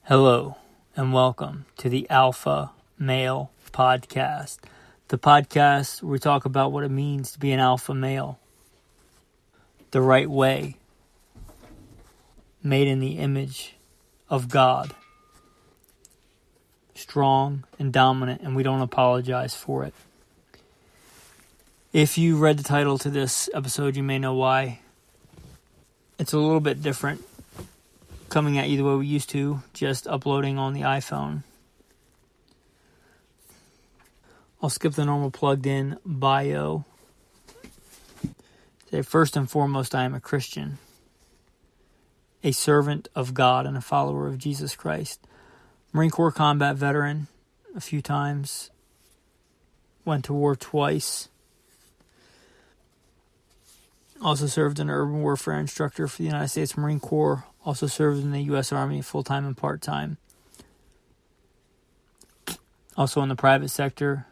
Hello, and welcome to the Alpha Male Podcast, the podcast where we talk about what it means to be an alpha male, the right way, made in the image of God, strong and dominant, and we don't apologize for it. If you read the title to this episode, you may know why. It's a little bit different, coming at you the way we used to, just uploading on the iPhone. I'll skip the normal plugged in bio. Say, first and foremost, I am a Christian, a servant of God and a follower of Jesus Christ. Marine Corps combat veteran a few times, went to war twice. Also served as an urban warfare instructor for the United States Marine Corps. Also served in the U.S. Army full-time and part-time. Also in the private sector.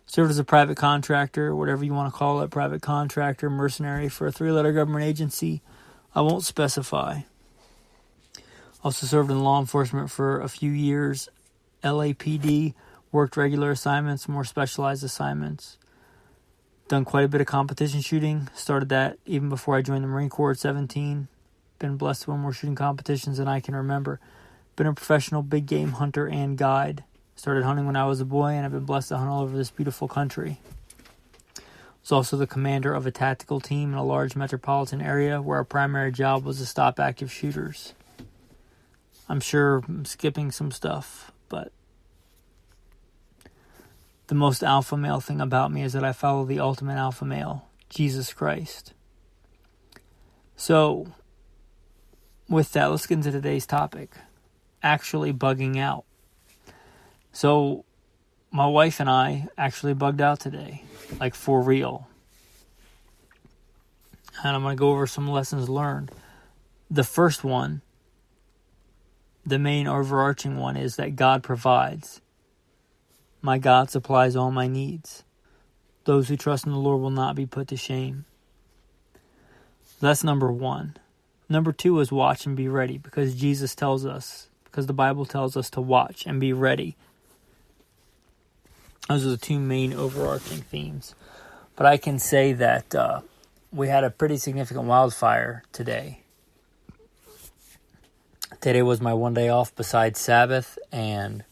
Served as a private contractor, whatever you want to call it, private contractor, mercenary for a 3-letter government agency. I won't specify. Also served in law enforcement for a few years. LAPD, worked regular assignments, more specialized assignments. Done quite a bit of competition shooting. Started that even before I joined the Marine Corps at 17. Been blessed to win more shooting competitions than I can remember. Been a professional big game hunter and guide. Started hunting when I was a boy, and I've been blessed to hunt all over this beautiful country. Was also the commander of a tactical team in a large metropolitan area where our primary job was to stop active shooters. I'm sure I'm skipping some stuff, but the most alpha male thing about me is that I follow the ultimate alpha male, Jesus Christ. So, with that, let's get into today's topic. Actually bugging out. So, my wife and I actually bugged out today. Like, for real. And I'm going to go over some lessons learned. The first one, the main overarching one, is that God provides. My God supplies all my needs. Those who trust in the Lord will not be put to shame. That's number one. Number two is watch and be ready, because Jesus tells us, because the Bible tells us to watch and be ready. Those are the two main overarching themes. But I can say that we had a pretty significant wildfire today. Today was my one day off besides Sabbath, and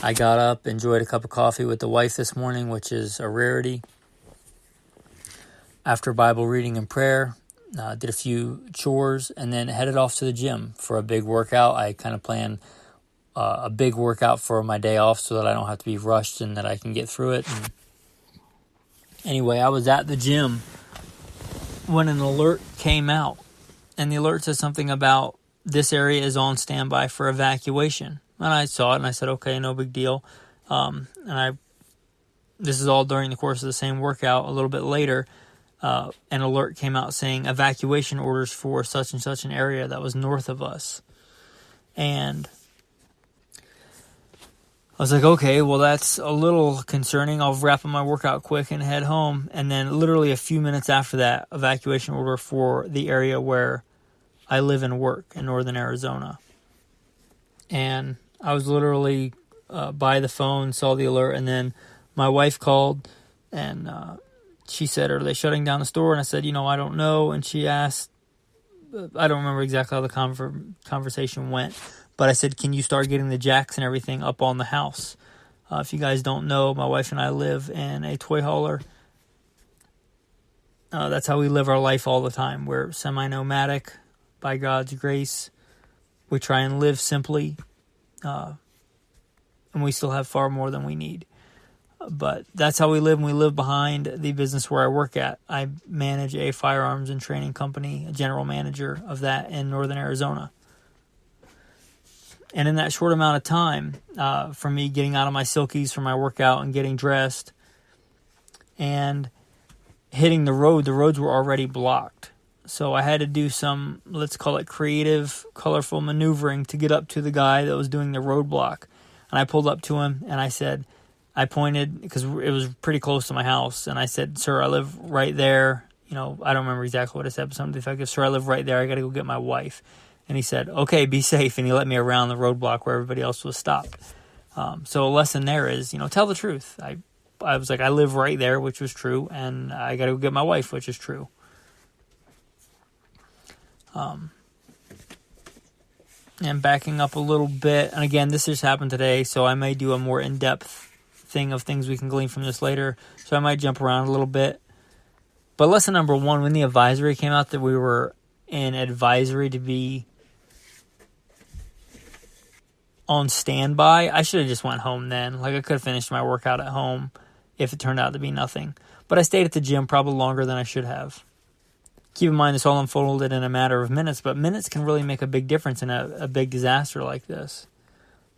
I got up, enjoyed a cup of coffee with the wife this morning, which is a rarity. After Bible reading and prayer, did a few chores, and then headed off to the gym for a big workout. I kind of plan a big workout for my day off so that I don't have to be rushed and that I can get through it. And anyway, I was at the gym when an alert came out, and the alert said something about this area is on standby for evacuation. And I saw it, and I said, okay, no big deal. This is all during the course of the same workout. A little bit later, an alert came out saying evacuation orders for such and such an area that was north of us. And I was like, okay, well, that's a little concerning. I'll wrap up my workout quick and head home. And then literally a few minutes after that, evacuation order for the area where I live and work in northern Arizona. And I was literally by the phone, saw the alert, and then my wife called, and she said, are they shutting down the store? And I said, I don't know. And she asked, I don't remember exactly how the conversation went, but I said, can you start getting the jacks and everything up on the house? If you guys don't know, my wife and I live in a toy hauler. That's how we live our life all the time. We're semi-nomadic by God's grace. We try and live simply. And we still have far more than we need. But that's how we live, and we live behind the business where I work at. I manage a firearms and training company, a general manager of that in northern Arizona. And in that short amount of time, for me getting out of my silkies for my workout and getting dressed and hitting the roads were already blocked. So I had to do some, let's call it creative, colorful maneuvering to get up to the guy that was doing the roadblock. And I pulled up to him, and I pointed, because it was pretty close to my house, and I said, sir, I live right there. I don't remember exactly what I said, but something effective, sir, I live right there. I got to go get my wife. And he said, okay, be safe. And he let me around the roadblock where everybody else was stopped. So a lesson there is, tell the truth. I was like, I live right there, which was true. And I got to go get my wife, which is true. And backing up a little bit. And again, this just happened today. So I may do a more in-depth thing of things we can glean from this later. So I might jump around a little bit. But lesson number 1, when the advisory came out that we were in advisory to be on standby, I should have just went home then. Like, I could have finished my workout at home if it turned out to be nothing. But I stayed at the gym probably longer than I should have. Keep in mind, this all unfolded in a matter of minutes, but minutes can really make a big difference in a big disaster like this.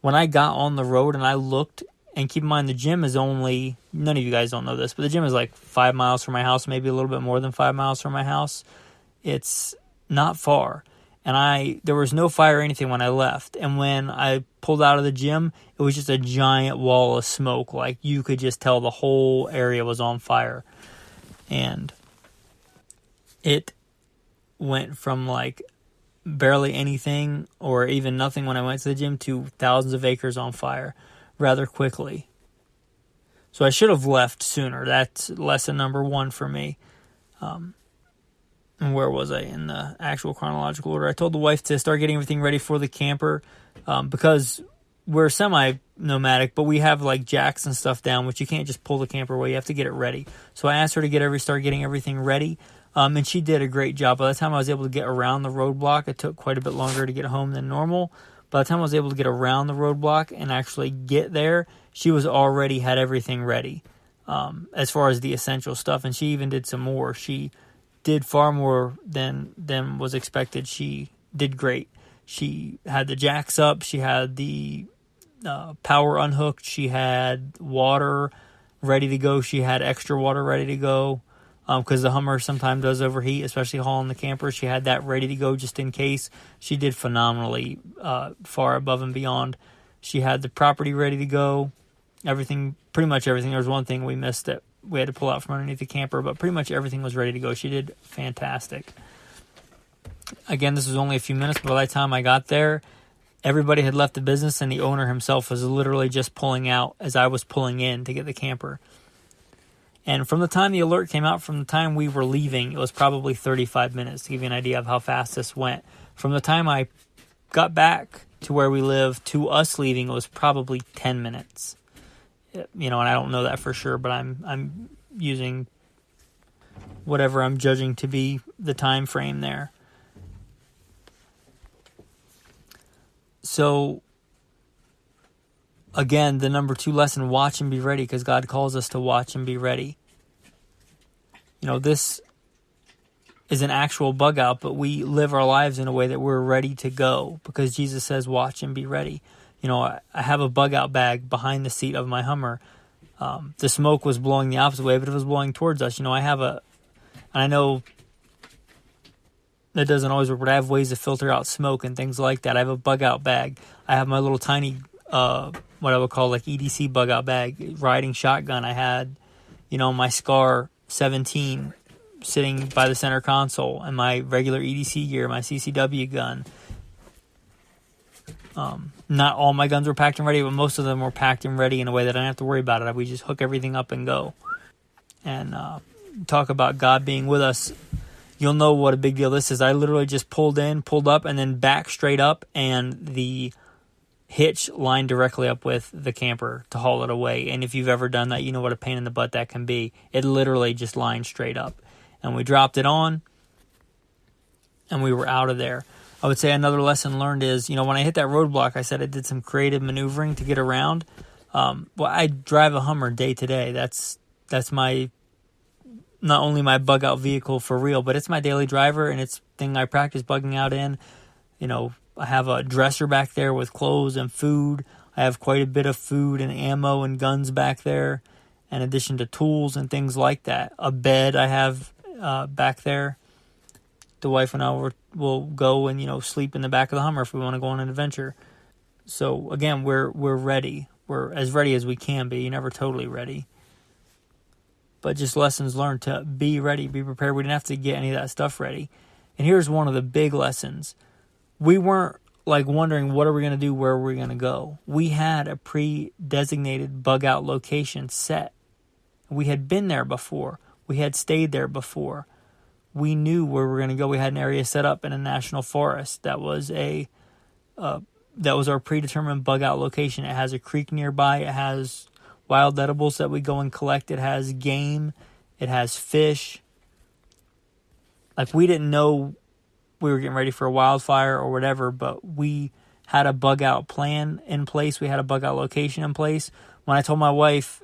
When I got on the road and I looked, and keep in mind, the gym is only, none of you guys don't know this, but the gym is like 5 miles from my house, maybe a little bit more than 5 miles from my house. It's not far. And there was no fire or anything when I left. And when I pulled out of the gym, it was just a giant wall of smoke. Like, you could just tell the whole area was on fire. And it went from like barely anything or even nothing when I went to the gym to thousands of acres on fire rather quickly. So I should have left sooner. That's lesson number 1 for me. And where was I in the actual chronological order? I told the wife to start getting everything ready for the camper because we're semi-nomadic, but we have like jacks and stuff down, which you can't just pull the camper away. You have to get it ready. So I asked her to start getting everything ready, and she did a great job. By the time I was able to get around the roadblock, it took quite a bit longer to get home than normal. By the time I was able to get around the roadblock and actually get there, she was already had everything ready as far as the essential stuff, and she even did some more. She did far more than was expected. She did great. She had the jacks up. She had the power unhooked. She had water ready to go. She had extra water ready to go because the Hummer sometimes does overheat, especially hauling the camper. She had that ready to go just in case. She did phenomenally, far above and beyond. She had the property ready to go. Everything, pretty much everything. There was one thing we missed that we had to pull out from underneath the camper, but pretty much everything was ready to go. She did fantastic. Again, this was only a few minutes, but by the time I got there, everybody had left the business, and the owner himself was literally just pulling out as I was pulling in to get the camper. And from the time the alert came out, from the time we were leaving, it was probably 35 minutes, to give you an idea of how fast this went. From the time I got back to where we live to us leaving, it was probably 10 minutes. And I don't know that for sure, but I'm using whatever I'm judging to be the time frame there. So, again, the number 2 lesson, watch and be ready, because God calls us to watch and be ready. This is an actual bug out, but we live our lives in a way that we're ready to go, because Jesus says watch and be ready. I have a bug out bag behind the seat of my Hummer. The smoke was blowing the opposite way, but it was blowing towards us. I know that doesn't always work, but I have ways to filter out smoke and things like that. I have a bug out bag. I have my little tiny, what I would call like EDC bug out bag, riding shotgun. I had, my Scar 17 sitting by the center console, and my regular EDC gear, my CCW gun. Not all my guns were packed and ready, but most of them were packed and ready in a way that I don't have to worry about it. We just hook everything up and go. And talk about God being with us. You'll know what a big deal this is. I literally just pulled up, and then back straight up, and the hitch lined directly up with the camper to haul it away. And if you've ever done that, you know what a pain in the butt that can be. It literally just lined straight up. And we dropped it on, and we were out of there. I would say another lesson learned is, when I hit that roadblock, I said I did some creative maneuvering to get around. I drive a Hummer day to day. That's my, not only my bug out vehicle for real, but it's my daily driver, and it's the thing I practice bugging out in. I have a dresser back there with clothes and food. I have quite a bit of food and ammo and guns back there, in addition to tools and things like that. A bed I have back there. The wife and I will go and, sleep in the back of the Hummer if we want to go on an adventure. So, again, we're ready. We're as ready as we can be. You're never totally ready. But just lessons learned to be ready, be prepared. We didn't have to get any of that stuff ready. And here's one of the big lessons. we weren't like wondering what are we going to do, where are we going to go. We had a pre-designated bug out location set. We had been there before. We had stayed there before. We knew where we were going to go. We had an area set up in a national forest that was our predetermined bug out location. It has a creek nearby. It has wild edibles that we go and collect. It has game. It has fish. Like, we didn't know we were getting ready for a wildfire or whatever, but we had a bug out plan in place. We had a bug out location in place. When I told my wife,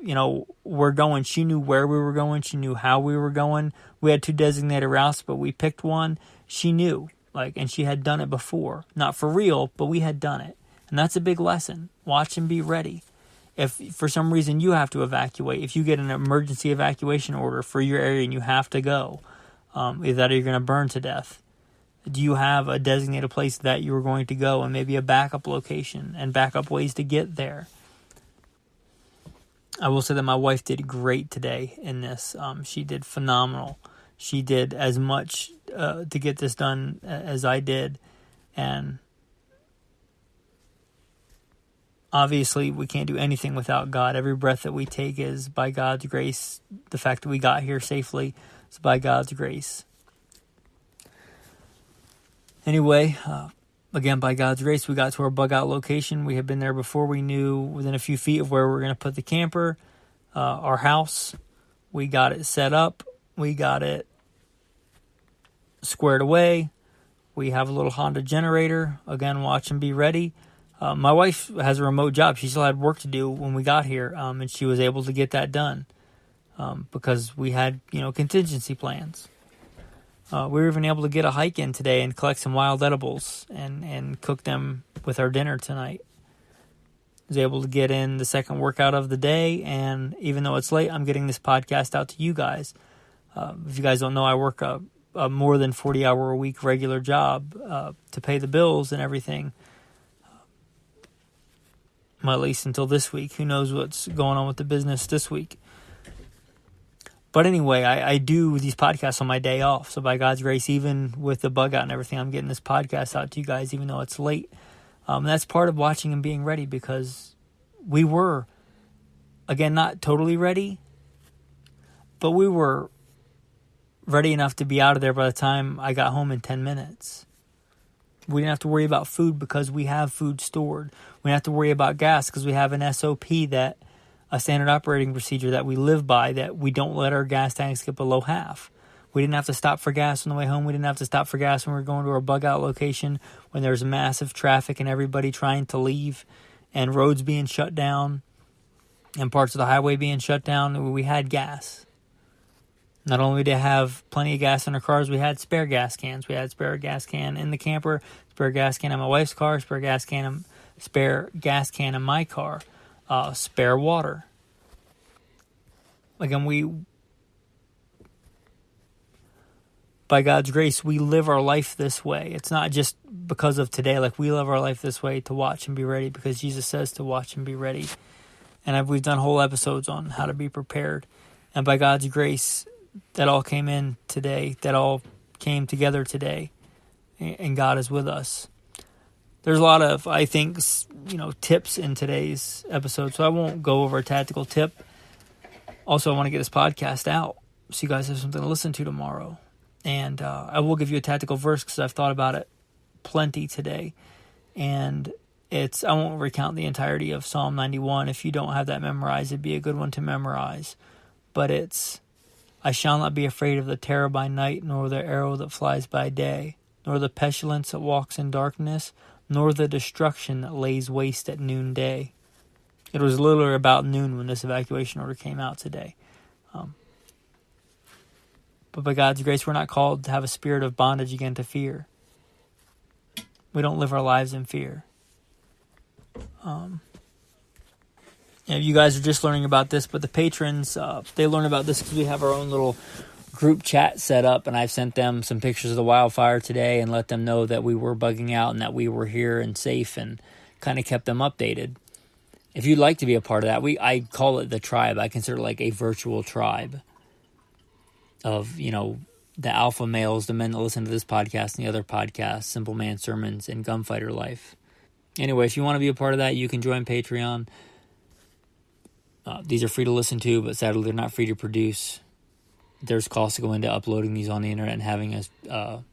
we're going, she knew where we were going. She knew how we were going. We had 2 designated routes, but we picked one. She knew, and she had done it before. Not for real, but we had done it. And that's a big lesson. Watch and be ready. If for some reason you have to evacuate, if you get an emergency evacuation order for your area and you have to go, either that or you're going to burn to death, do you have a designated place that you were going to go and maybe a backup location and backup ways to get there? I will say that my wife did great today in this. She did phenomenal. She did as much to get this done as I did. And obviously, we can't do anything without God. Every breath that we take is by God's grace. The fact that we got here safely is by God's grace. Anyway, again, by God's grace, we got to our bug out location. We had been there before. We knew within a few feet of where we were going to put the camper, our house. We got it set up. We got it squared away. We have a little Honda generator. Again, watch and be ready. My wife has a remote job. She still had work to do when we got here, and she was able to get that done because we had, contingency plans. We were even able to get a hike in today and collect some wild edibles and cook them with our dinner tonight. Was able to get in the second workout of the day, and even though it's late, I'm getting this podcast out to you guys. If you guys don't know, I work a more than 40-hour-a-week regular job to pay the bills and everything. Well, at least until this week. Who knows what's going on with the business this week. But anyway, I do these podcasts on my day off. So by God's grace, even with the bug out and everything, I'm getting this podcast out to you guys, even though it's late. That's part of watching and being ready, because we were, again, not totally ready, but we were ready enough to be out of there by the time I got home in 10 minutes. We didn't have to worry about food because we have food stored. We didn't have to worry about gas because we have an SOP, a standard operating procedure that we live by, that we don't let our gas tanks get below half. We didn't have to stop for gas on the way home. We didn't have to stop for gas when we were going to our bug out location when there's massive traffic and everybody trying to leave and roads being shut down and parts of the highway being shut down. We had gas. Not only did we have plenty of gas in our cars, we had spare gas cans. We had spare gas can in the camper, spare gas can in my wife's car, spare gas can in my car, spare water. Again, by God's grace, we live our life this way. It's not just because of today. We live our life this way to watch and be ready, because Jesus says to watch and be ready. And we've done whole episodes on how to be prepared. And by God's grace, that all came in today. That all came together today. And God is with us. There's a lot of, I think, tips in today's episode. So I won't go over a tactical tip. Also, I want to get this podcast out so you guys have something to listen to tomorrow. And I will give you a tactical verse because I've thought about it plenty today. And I won't recount the entirety of Psalm 91. If you don't have that memorized, it'd be a good one to memorize. But it's, I shall not be afraid of the terror by night, nor the arrow that flies by day, nor the pestilence that walks in darkness, nor the destruction that lays waste at noonday. It was literally about noon when this evacuation order came out today. But by God's grace, we're not called to have a spirit of bondage again to fear. We don't live our lives in fear. You guys are just learning about this, but the patrons, they learn about this because we have our own little group chat set up, and I've sent them some pictures of the wildfire today and let them know that we were bugging out and that we were here and safe, and kind of kept them updated. If you'd like to be a part of that, I call it the tribe. I consider it like a virtual tribe of, the alpha males, the men that listen to this podcast and the other podcasts, Simple Man Sermons and Gunfighter Life. Anyway, if you want to be a part of that, you can join Patreon. These are free to listen to, but sadly they're not free to produce. There's costs to go into uploading these on the internet and having a,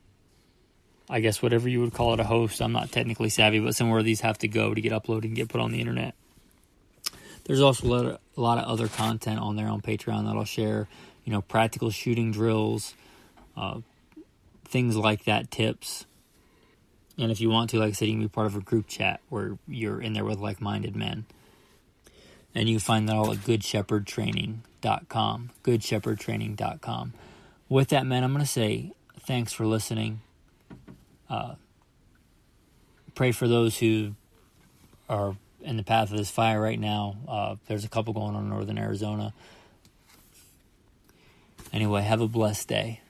I guess whatever you would call it, a host. I'm not technically savvy, but somewhere these have to go to get uploaded and get put on the internet. There's also a lot of other content on there on Patreon that I'll share, practical shooting drills, things like that, tips. And if you want to, like I said, you can be part of a group chat where you're in there with like-minded men. And you can find that all at goodshepherdtraining.com, goodshepherdtraining.com. With that, man, I'm going to say thanks for listening. Pray for those who are in the path of this fire right now. There's a couple going on in northern Arizona. Anyway, have a blessed day.